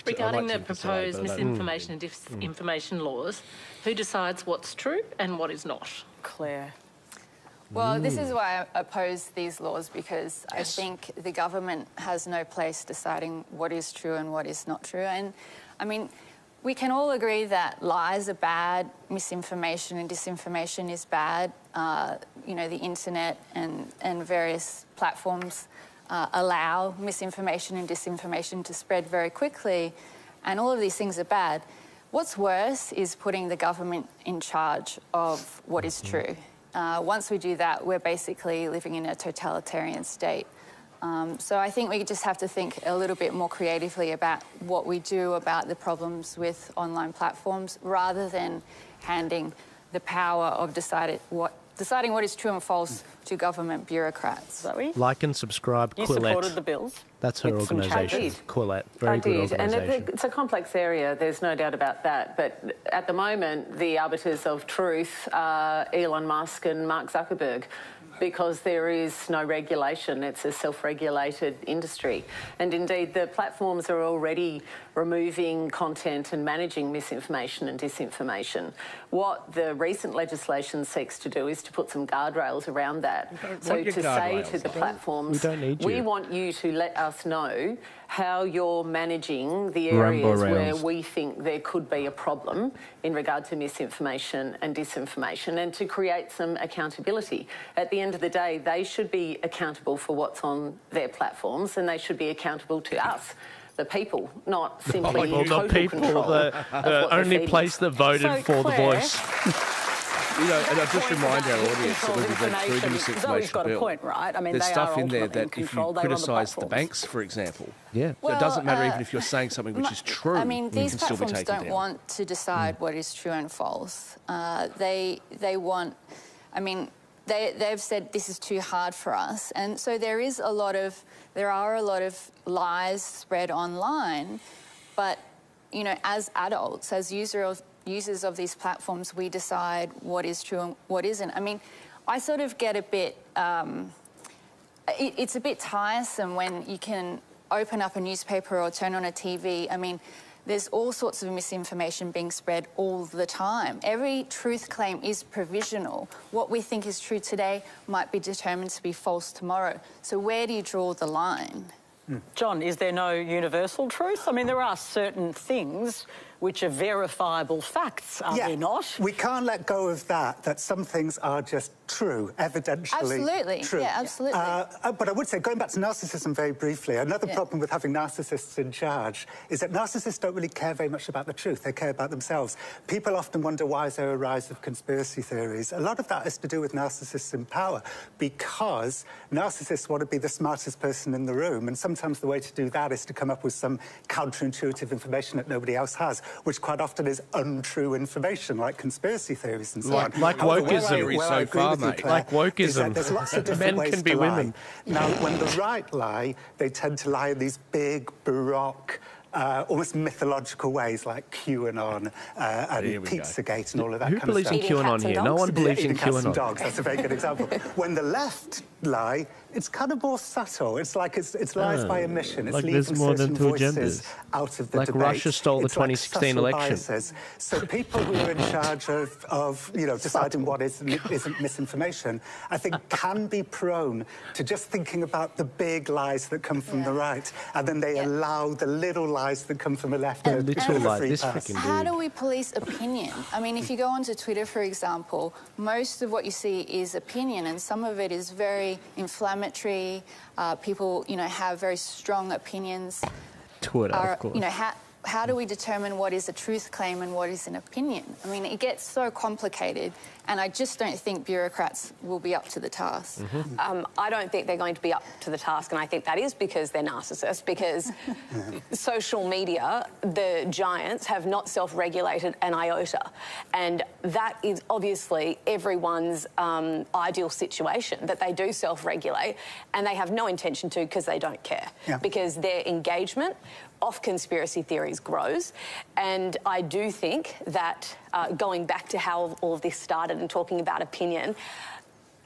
Regarding the proposed misinformation and disinformation laws, who decides what's true and what is not? Claire. Well, this is why I oppose these laws, because I think the government has no place deciding what is true and what is not true. And, I mean, we can all agree that lies are bad, misinformation and disinformation is bad. You know, the internet and various platforms allow misinformation and disinformation to spread very quickly, and all of these things are bad. What's worse is putting the government in charge of what is true. Once we do that, we're basically living in a totalitarian state. So I think we just have to think a little bit more creatively about what we do about the problems with online platforms, rather than handing the power of deciding what is true and false to government bureaucrats. Zoe? Like and subscribe, You Quillette. supported the bills. That's her organisation, Quillette. Very good organisation. And it's a complex area, there's no doubt about that. But at the moment, the arbiters of truth are Elon Musk and Mark Zuckerberg, because there is no regulation. It's a self-regulated industry. And indeed, the platforms are already removing content and managing misinformation and disinformation. What the recent legislation seeks to do is to put some guardrails around that. So to say to the platforms, we want you to let us know how you're managing the areas where we think there could be a problem in regard to misinformation and disinformation, and to create some accountability. At the end of the day, they should be accountable for what's on their platforms, and they should be accountable to us, the people, not simply total control the only place that voted for Claire, The Voice. You know, and I'll just remind our audience that when we read through the misinformation got bill, a point, right? I mean, there's they stuff are in there that ultimately if you criticise the banks, for example, yeah, so it doesn't matter even if you're saying something which is true. I mean, these can still be platforms taken don't down. want to decide what is true and false. They want, I mean, they've said this is too hard for us, and so there are a lot of lies spread online. But you know, as adults, as users of these platforms, we decide what is true and what isn't. I mean, I sort of get a bit, it's a bit tiresome when you can open up a newspaper or turn on a TV. I mean, there's all sorts of misinformation being spread all the time. Every truth claim is provisional. What we think is true today might be determined to be false tomorrow. So where do you draw the line? John, is there no universal truth? I mean, there are certain things which are verifiable facts, are there not? We can't let go of that some things are just true, evidentially absolutely. true. Yeah, absolutely. But I would say, going back to narcissism very briefly, another problem with having narcissists in charge is that narcissists don't really care very much about the truth. They care about themselves. People often wonder, why is there a rise of conspiracy theories? A lot of that has to do with narcissists in power, because narcissists want to be the smartest person in the room, and sometimes the way to do that is to come up with some counterintuitive information that nobody else has, which quite often is untrue information, like conspiracy theories and so on. Like wokeism. So far, mate. Like wokeism. There's lots of different Men ways can be to women. lie. Now, when the right lie, they tend to lie in these big, baroque, almost mythological ways, like QAnon and Pizzagate and all of that kind of stuff. Who believes in QAnon here? No one believes in Cats and QAnon. dogs, that's a very good example. When the left lie, it's kind of more subtle. It's like it's lies by omission. It's like leaving there's more than certain two voices genders. out of the Like debate. Russia stole the It's like 2016 subtle election. biases. So people who are in charge of you know, deciding what is and isn't misinformation, I think can be prone to just thinking about the big lies that come from the right, and then they allow the little lies that come from the left. And little lies, this freaking How dude. do we police opinion? I mean, if you go onto Twitter, for example, most of what you see is opinion, and some of it is very inflammatory. People, you know, have very strong opinions. Twitter, of course. You know, how do we determine what is a truth claim and what is an opinion? I mean, it gets so complicated, and I just don't think bureaucrats will be up to the task. I don't think they're going to be up to the task, and I think that is because they're narcissists, because social media, the giants, have not self-regulated an iota. And that is obviously everyone's ideal situation, that they do self-regulate, and they have no intention to, because they don't care. Because their engagement off conspiracy theories grows. And I do think that, going back to how all of this started and talking about opinion,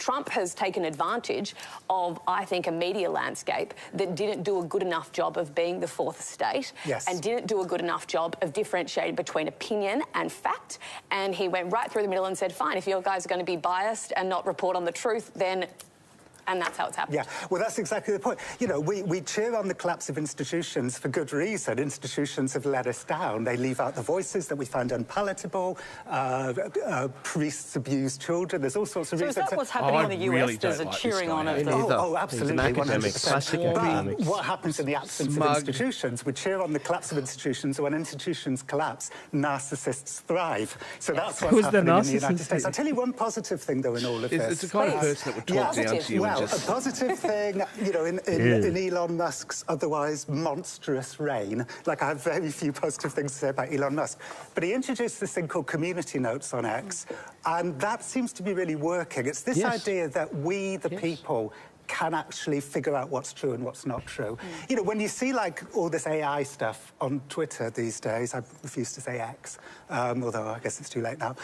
Trump has taken advantage of, I think, a media landscape that didn't do a good enough job of being the fourth estate and didn't do a good enough job of differentiating between opinion and fact. And he went right through the middle and said, fine, if you guys are going to be biased and not report on the truth, then... And that's how it's happened. Yeah, well, that's exactly the point. You know, we cheer on the collapse of institutions for good reason. Institutions have let us down. They leave out the voices that we find unpalatable. Priests abuse children. There's all sorts of reasons. So is that what's happening in the US? Really There's a cheering on of the... Oh, absolutely. He's an academic, classic academic. What happens in the absence of institutions? We cheer on the collapse of institutions. When institutions collapse, narcissists thrive. So that's what's happening in the United States. I'll tell you one positive thing, though, in all of this. It's the kind of person that would talk down to you. Well, a positive thing, you know, in Elon Musk's otherwise monstrous reign, like I have very few positive things to say about Elon Musk, but he introduced this thing called community notes on X, and that seems to be really working. It's this idea that we, the people, can actually figure out what's true and what's not true. You know, when you see, like, all this AI stuff on Twitter these days, I refuse to say X, although I guess it's too late now,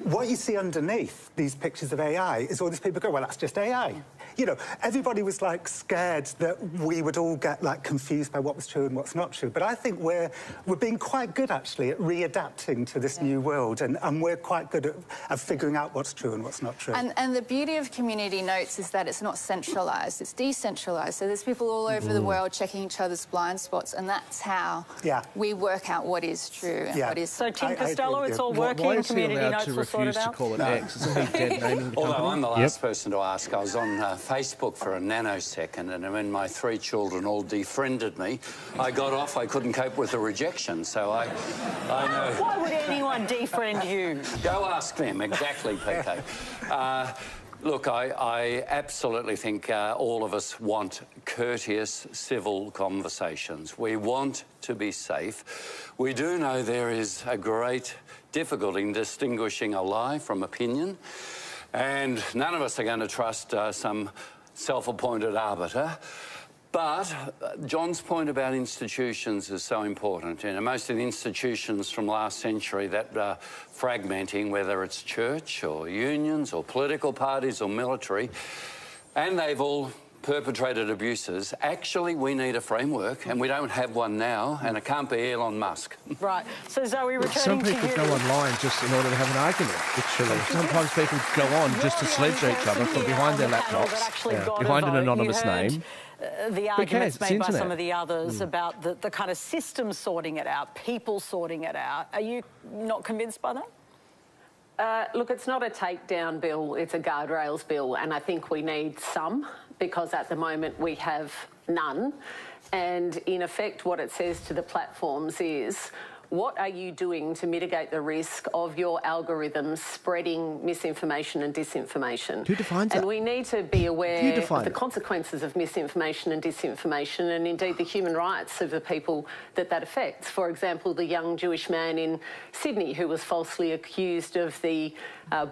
what you see underneath these pictures of AI is all these people go, well, that's just AI. You know, everybody was, like, scared that we would all get, like, confused by what was true and what's not true. But I think we're being quite good, actually, at readapting to this new world, and we're quite good at figuring out what's true and what's not true. And the beauty of community notes is that it's not centralised, it's decentralised. So there's people all over the world checking each other's blind spots, and that's how we work out what is true and what is... So, Tim Costello, it's all working, community notes will sort it out? To call it X? It's a big dead name in the Although I'm the last person to ask, I was on Facebook for a nanosecond, and when my 3 children all defriended me, I got off. I couldn't cope with the rejection, so I know... Why would anyone defriend you? Go ask them, exactly, PK. Look, I absolutely think all of us want courteous, civil conversations. We want to be safe. We do know there is a great difficulty in distinguishing a lie from opinion, and none of us are going to trust some self-appointed arbiter. But John's point about institutions is so important. You know, most of the institutions from last century that fragmenting, whether it's church or unions or political parties or military, and they've all perpetrated abuses. Actually, we need a framework, and we don't have one now, and it can't be Elon Musk. Right. So, Zoe, returning Some to people you... go online just in order to have an argument. Literally. Sometimes people go on just to sledge each other from behind their laptops, behind an anonymous name. The arguments made by some of the others about the kind of system sorting it out, people sorting it out. Are you not convinced by that? Look, it's not a takedown bill, it's a guardrails bill, and I think we need some, because at the moment we have none. And in effect, what it says to the platforms is, what are you doing to mitigate the risk of your algorithms spreading misinformation and disinformation? Who defines that? And we need to be aware of the consequences of misinformation and disinformation, and indeed the human rights of the people that affects. For example, the young Jewish man in Sydney who was falsely accused of the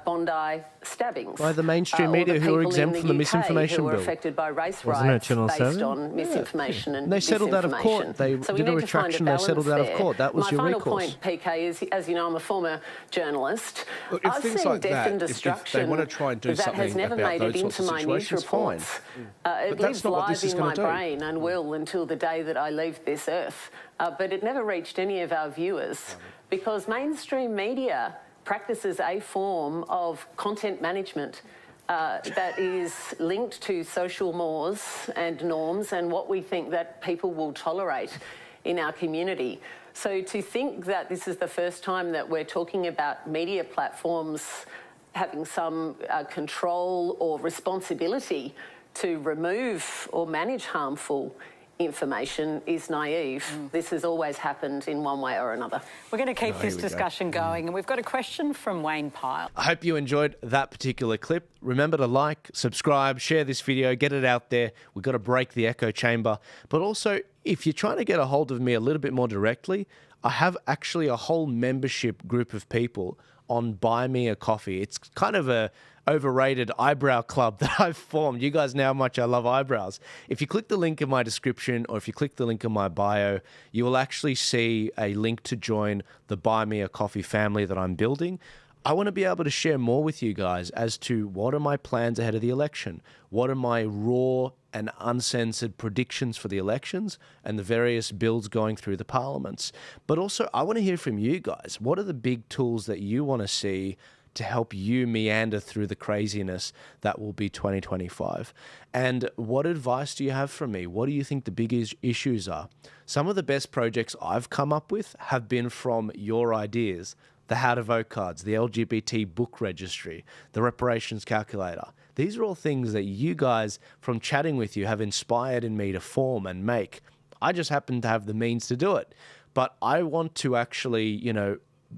Bondi stabbings. By the mainstream media who are exempt from the misinformation bill. Who were bill. affected by race Wasn't riots it Channel based 7? on misinformation and they settled out of court. They so did a retraction, they settled out of court. That was your My recourse. final point, PK, is, as you know, I'm a former journalist. Look, if I've things seen like death that, and if destruction they want to try and do that has something never about made those it sorts into of my news situations, fine. reports. But It that's lives not what this live is in going my to do. brain and will until the day that I leave this earth. But it never reached any of our viewers because mainstream media practices a form of content management that is linked to social mores and norms and what we think that people will tolerate in our community. So to think that this is the first time that we're talking about media platforms having some control or responsibility to remove or manage harmful information is naive. This has always happened in one way or another. We're going to keep this discussion going, and we've got a question from Wayne Pyle. I hope you enjoyed that particular clip. Remember to like, subscribe, share this video, get it out there. We've got to break the echo chamber. But also, if you're trying to get a hold of me a little bit more directly, I have actually a whole membership group of people on Buy Me a Coffee. It's kind of a overrated eyebrow club that I've formed. You guys know how much I love eyebrows. If you click the link in my description or if you click the link in my bio, you will actually see a link to join the Buy Me a Coffee family that I'm building. I want to be able to share more with you guys as to what are my plans ahead of the election, what are my raw and uncensored predictions for the elections and the various bills going through the parliaments. But also, I want to hear from you guys. What are the big tools that you want to see to help you meander through the craziness that will be 2025? And what advice do you have for me? What do you think the biggest issues are? Some of the best projects I've come up with have been from your ideas. The how to vote cards, the LGBT book registry, the reparations calculator. These are all things that you guys, from chatting with you, have inspired in me to form and make. I just happen to have the means to do it. But I want to actually,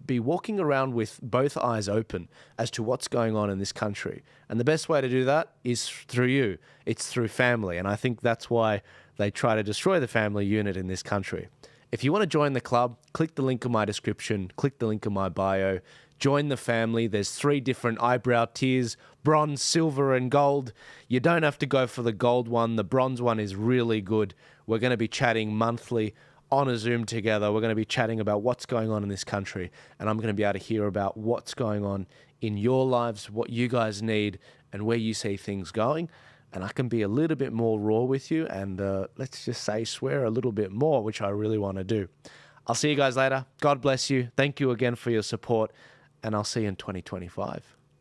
be walking around with both eyes open as to what's going on in this country. And the best way to do that is through you. It's through family. And I think that's why they try to destroy the family unit in this country. If you want to join the club, click the link in my description, click the link in my bio, join the family. There's 3 different eyebrow tiers, bronze, silver, and gold. You don't have to go for the gold one. The bronze one is really good. We're going to be chatting monthly on a Zoom together. We're going to be chatting about what's going on in this country, and I'm going to be able to hear about what's going on in your lives, what you guys need, and where you see things going. And I can be a little bit more raw with you and let's just say swear a little bit more, which I really want to do. I'll see you guys later. God bless you. Thank you again for your support, and I'll see you in 2025.